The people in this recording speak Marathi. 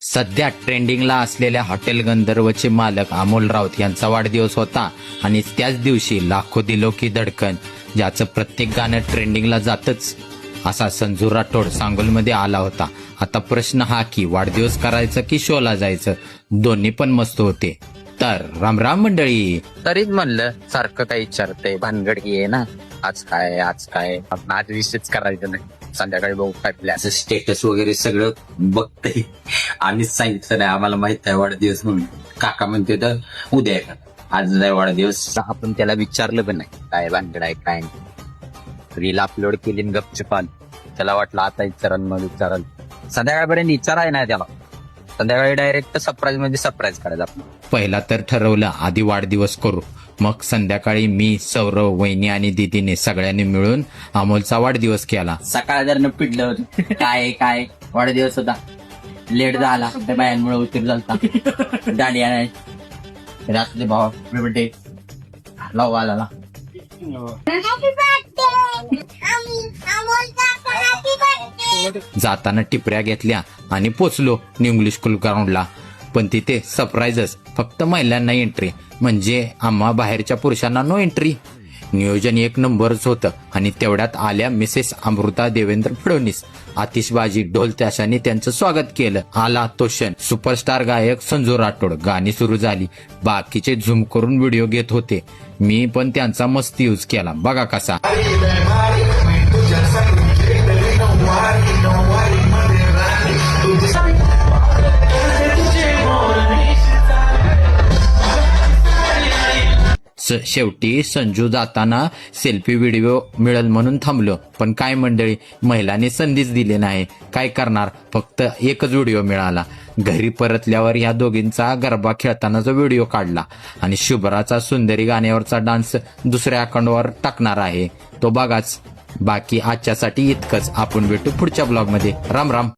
सध्या ट्रेंडिंगला असलेल्या हॉटेल गंधर्वचे मालक अमोल राऊत यांचा वाढदिवस होता आणि त्याच दिवशी लाखो दिलो की धडकन ज्याचं प्रत्येक गाणं ट्रेंडिंगला जातच असा संजू राठोड सांगोलमध्ये आला होता. आता प्रश्न हा की वाढदिवस करायचं की शोला जायचं, दोन्ही पण मस्त होते. तर राम राम मंडळी. तरीच म्हणलं सारखं काही विचारतंय, भानगड आहे ना, आज काय आपण आज विषयच करायचं नाही, संध्याकाळी बघू काय प्लॅन. स्टेटस वगैरे सगळं बघतंय आणि सांगितलं नाही आम्हाला माहित आहे वाढदिवस म्हणून. काका म्हणते तर उद्या आहे का, आज नाही वाढदिवस. आपण त्याला विचारलं पण नाही काय भानगड आहे काय नाही. रील अपलोड केली आणि गपचूप आली. त्याला वाटलं आता विचाराल मग विचाराल, संध्याकाळपर्यंत विचाराय नाही त्याला. संध्याकाळी डायरेक्ट सरप्राईज मध्ये सरप्राईज करायचं आपण. पहिला तर ठरवलं आधी वाढदिवस करू, मग संध्याकाळी मी, सौरव, वहिनी आणि दीदीने सगळ्यांनी मिळून अमोलचा वाढदिवस केला. सकाळ जर पिडलं होतं काय वाढदिवस होता, लेट झाला त्या बायांमुळे उशीर झालता. दांडिया नाही रात्री भाव बर्थडे लावा आला. जाताना टिपऱ्या घेतल्या आणि पोचलो न्यू इंग्लिश स्कूल ग्राउंडला. पण तिथे सरप्राईजच, फक्त महिलांना एंट्री, म्हणजे आम्हा बाहेरच्या पुरुषांना नो एंट्री. नियोजन एक नंबरच होतं आणि तेवढ्यात आल्या मिसेस अमृता देवेंद्र फडणवीस. आतिषबाजी, ढोल ताशाने त्यांचं स्वागत केलं. आला तो क्षण, सुपरस्टार गायक संजू राठोड. गाणी सुरू झाली, बाकीचे झूम करून व्हिडिओ घेत होते. मी पण त्यांचा मस्त यूज केला, बघा कसा. शेवटी संजू जाताना सेल्फी व्हिडिओ मिळेल म्हणून थांबलो, पण काय मंडळी, महिलांनी संधीच दिली नाही. काय करणार, फक्त एकच व्हिडिओ मिळाला. घरी परतल्यावर या दोघींचा गरबा खेळतानाचा व्हिडिओ काढला आणि शुभ्राचा सुंदरी गाण्यावरचा डान्स दुसऱ्या अकाउंटवर टाकणार आहे, तो बघाच. बाकी आजच्यासाठी इतकंच. आपण भेटू पुढच्या ब्लॉगमध्ये. राम राम.